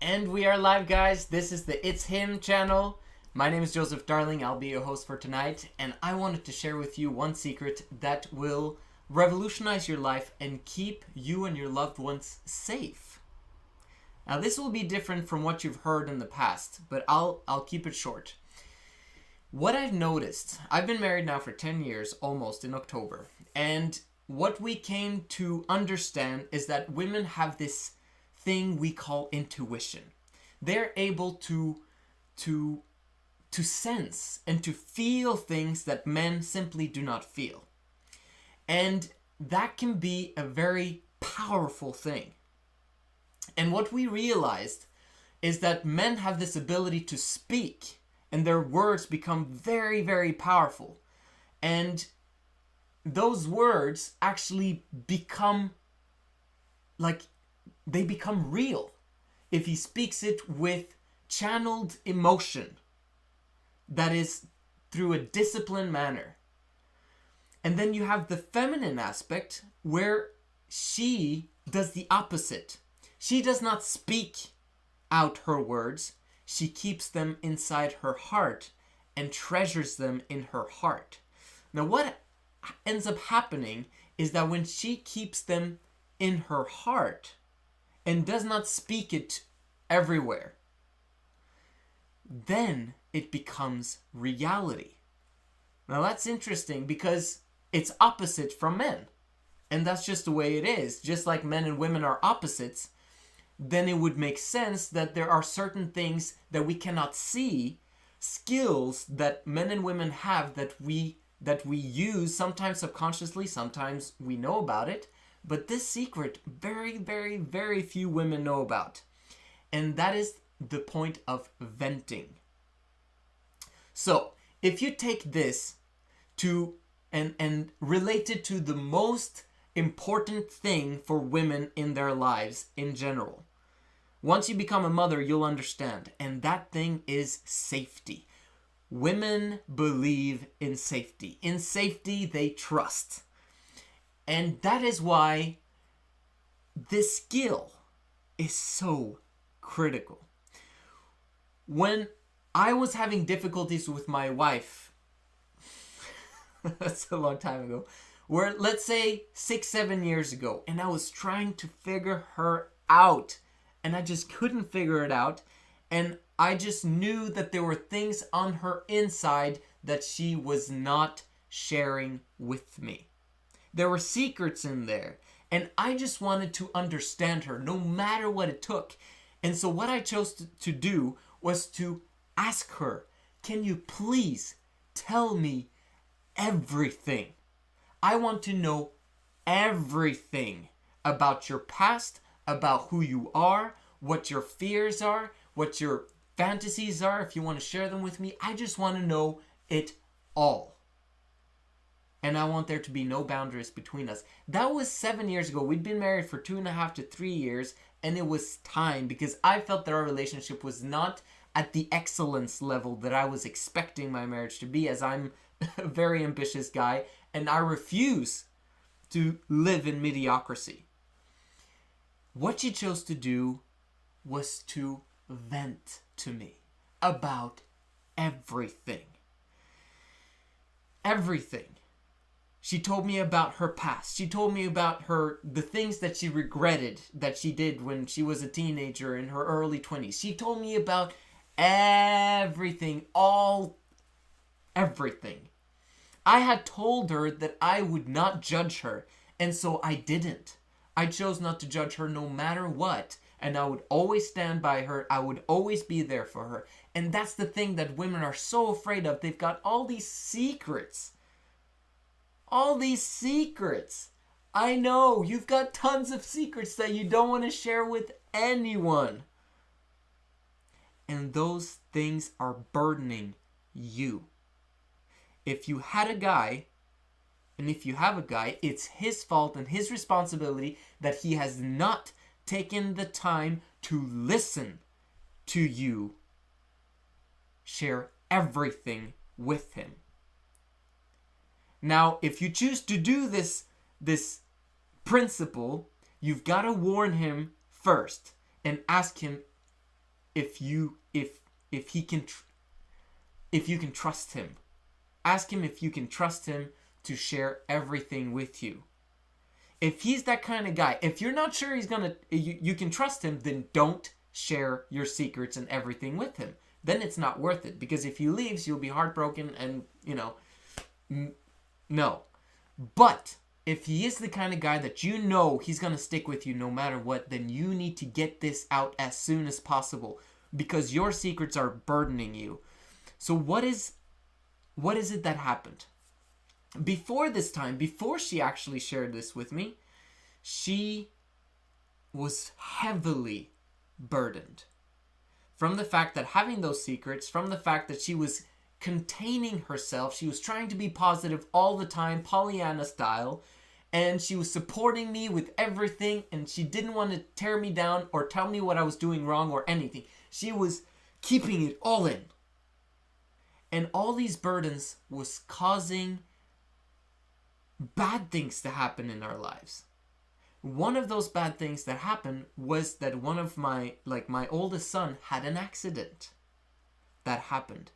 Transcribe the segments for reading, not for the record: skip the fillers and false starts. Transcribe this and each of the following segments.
And we are live, guys. This is the It's Him channel. My name is Joseph Darling. I'll be your host for tonight. And I wanted to share with you one secret that will revolutionize your life and keep you and your loved ones safe. Now, this will be different from what you've heard in the past, but I'll keep it short. What I've noticed, I've been married now for 10 years, almost, in October. And what we came to understand is that women have this thing we call intuition. They're able to sense and to feel things that men simply do not feel. And that can be a very powerful thing. And what we realized is that men have this ability to speak, and their words become very, very powerful. And those words actually become they become real if he speaks it with channeled emotion that is through a disciplined manner. And then you have the feminine aspect where she does the opposite. She does not speak out her words. She keeps them inside her heart and treasures them in her heart. Now, what ends up happening is that when she keeps them in her heart and does not speak it everywhere, then it becomes reality. Now, that's interesting because it's opposite from men. And that's just the way it is. Just like men and women are opposites, then it would make sense that there are certain things that we cannot see, skills that men and women have that we use, sometimes subconsciously, sometimes we know about it. But this secret, very, very, very few women know about. And that is the point of venting. So, if you take this to and relate it to the most important thing for women in their lives in general. Once you become a mother, you'll understand. And that thing is safety. Women believe in safety. In safety, they trust. And that is why this skill is so critical. When I was having difficulties with my wife, that's a long time ago, where let's say 6-7 years ago, and I was trying to figure her out, and I just couldn't figure it out, and I just knew that there were things on her inside that she was not sharing with me. There were secrets in there, and I just wanted to understand her no matter what it took. And so what I chose to do was to ask her, can you please tell me everything? I want to know everything about your past, about who you are, what your fears are, what your fantasies are, if you want to share them with me. I just want to know it all. And I want there to be no boundaries between us. That was 7 years ago. We'd been married for 2.5 to 3 years, and it was time because I felt that our relationship was not at the excellence level that I was expecting my marriage to be, as I'm a very ambitious guy, and I refuse to live in mediocrity. What she chose to do was to vent to me about everything. Everything. She told me about her past. She told me about the things that she regretted that she did when she was a teenager in her early 20s. She told me about everything, everything. I had told her that I would not judge her, and so I didn't. I chose not to judge her no matter what, and I would always stand by her. I would always be there for her. And that's the thing that women are so afraid of. They've got all these secrets. All these secrets. I know, you've got tons of secrets that you don't want to share with anyone. And those things are burdening you. If you had a guy, and if you have a guy, it's his fault and his responsibility that he has not taken the time to listen to you share everything with him. Now, if you choose to do this principle, you've got to warn him first and ask him if he can if you can trust him. Ask him if you can trust him to share everything with you. If he's that kind of guy, if you're not sure he's gonna, you can trust him, then don't share your secrets and everything with him. Then it's not worth it, because if he leaves, you'll be heartbroken and, no. But if he is the kind of guy that you know he's gonna stick with you no matter what, then you need to get this out as soon as possible, because your secrets are burdening you. So what is it that happened? Before this time, before she actually shared this with me, she was heavily burdened from the fact that having those secrets, from the fact that she was containing herself, she was trying to be positive all the time, Pollyanna style, and she was supporting me with everything, and she didn't want to tear me down or tell me what I was doing wrong or anything. She was keeping it all in. And all these burdens was causing bad things to happen in our lives. One of those bad things that happened was that one of my oldest son had an accident. That happened.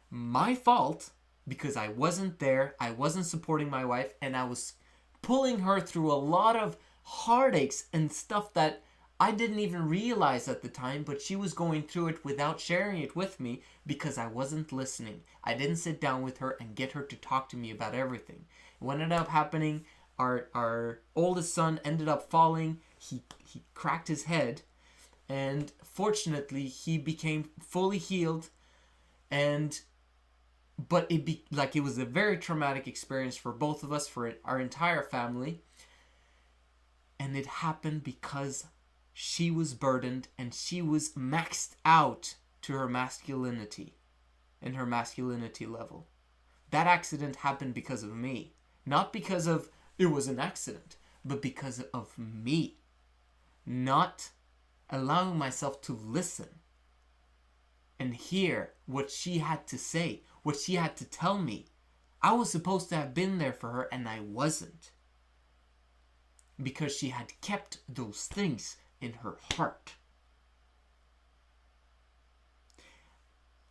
My fault, because I wasn't there, I wasn't supporting my wife, and I was pulling her through a lot of heartaches and stuff that I didn't even realize at the time, but she was going through it without sharing it with me because I wasn't listening. I didn't sit down with her and get her to talk to me about everything. What ended up happening, our oldest son ended up falling. He cracked his head, and fortunately he became fully healed, but it was a very traumatic experience for both of us, for our entire family. And it happened because she was burdened and she was maxed out to her masculinity and her masculinity level. That accident happened because of me. Not because of it was an accident, but because of me not allowing myself to listen and hear what she had to say, what she had to tell me. I was supposed to have been there for her, and I wasn't, because she had kept those things in her heart.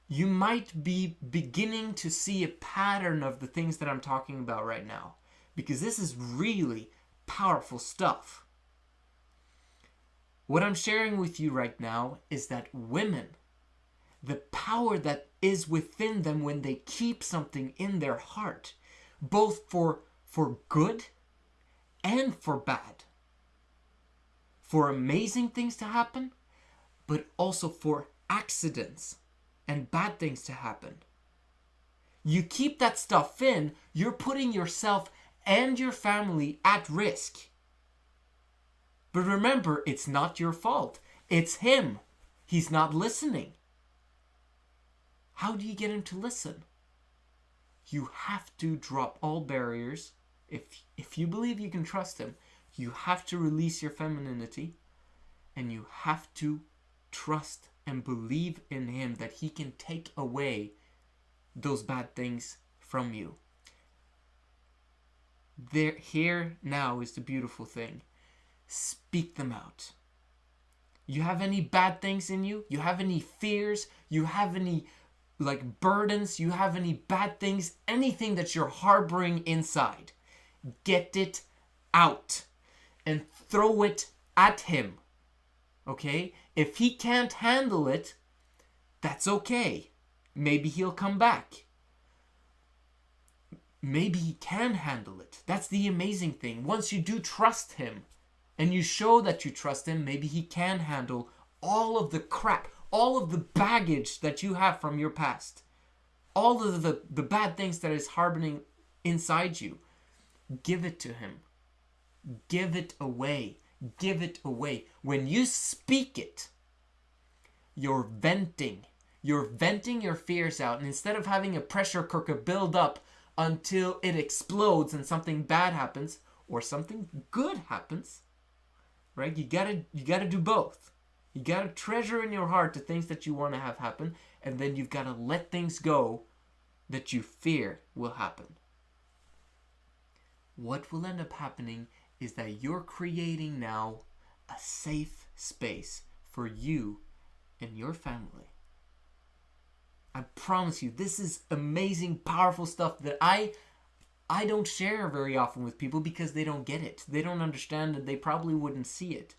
You might be beginning to see a pattern of the things that I'm talking about right now, because this is really powerful stuff. What I'm sharing with you right now is that women, the power that is within them when they keep something in their heart, both for good and for bad, for amazing things to happen, but also for accidents and bad things to happen. You keep that stuff in, you're putting yourself and your family at risk. But remember, it's not your fault. It's him. He's not listening. How do you get him to listen? You have to drop all barriers. If you believe you can trust him, you have to release your femininity, and you have to trust and believe in him that he can take away those bad things from you. Here now is the beautiful thing. Speak them out. You have any bad things in you? You have any fears? You have any burdens? You have any bad things? Anything that you're harboring inside? Get it out and throw it at him. Okay? If he can't handle it, that's okay. Maybe he'll come back. Maybe he can handle it. That's the amazing thing. Once you do trust him and you show that you trust him, maybe he can handle all of the crap, all of the baggage that you have from your past, all of the bad things that is harboring inside you. Give it to him. Give it away. Give it away. When you speak it, you're venting. You're venting your fears out. And instead of having a pressure cooker build up until it explodes and something bad happens or something good happens, right? You gotta do both. You gotta treasure in your heart the things that you want to have happen, and then you've got to let things go that you fear will happen. What will end up happening is that you're creating now a safe space for you in your family. I promise you, this is amazing, powerful stuff that I don't share very often with people because they don't get it. They don't understand it. They probably wouldn't see it.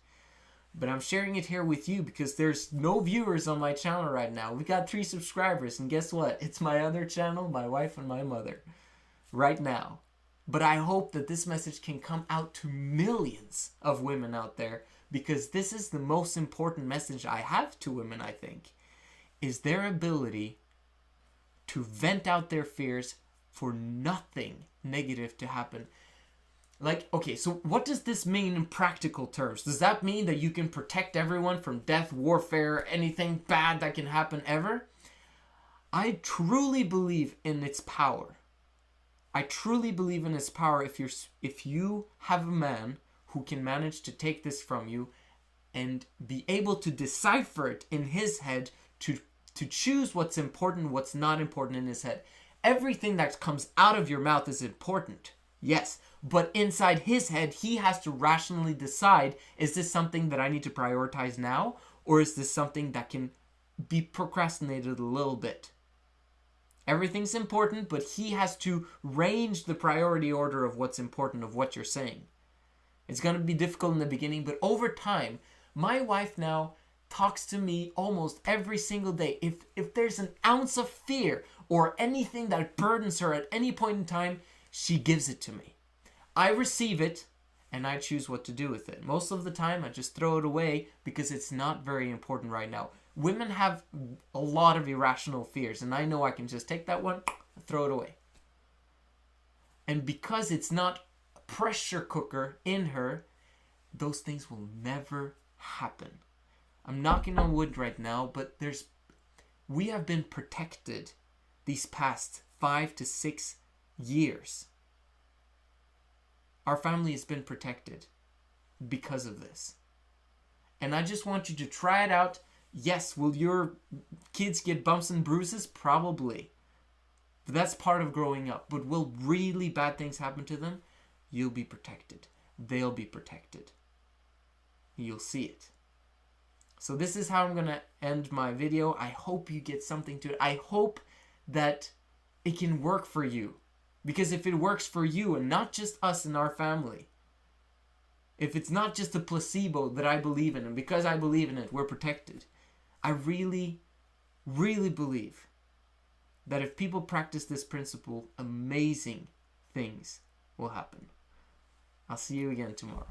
But I'm sharing it here with you because there's no viewers on my channel right now. We've got 3 subscribers, and guess what? It's my other channel, my wife and my mother, right now. But I hope that this message can come out to millions of women out there, because this is the most important message I have to women, I think, is their ability to vent out their fears for nothing negative to happen. Like, okay, so what does this mean in practical terms? Does that mean that you can protect everyone from death, warfare, anything bad that can happen ever? I truly believe in its power. I truly believe in its power if you have a man who can manage to take this from you and be able to decipher it in his head, to choose what's important, what's not important in his head. Everything that comes out of your mouth is important, yes, but inside his head, he has to rationally decide, is this something that I need to prioritize now, or is this something that can be procrastinated a little bit? Everything's important, but he has to range the priority order of what's important, of what you're saying. It's going to be difficult in the beginning, but over time, my wife now talks to me almost every single day. If there's an ounce of fear or anything that burdens her at any point in time, she gives it to me. I receive it, and I choose what to do with it. Most of the time, I just throw it away because it's not very important right now. Women have a lot of irrational fears, and I know I can just take that one, throw it away. And because it's not a pressure cooker in her, those things will never happen. I'm knocking on wood right now, but we have been protected these past 5 to 6 years. Our family has been protected because of this. And I just want you to try it out. Yes, will your kids get bumps and bruises? Probably. But that's part of growing up. But will really bad things happen to them? You'll be protected. They'll be protected. You'll see it. So this is how I'm going to end my video. I hope you get something to it. I hope that it can work for you. Because if it works for you and not just us in our family, if it's not just a placebo that I believe in, and because I believe in it, we're protected, I really, really believe that if people practice this principle, amazing things will happen. I'll see you again tomorrow.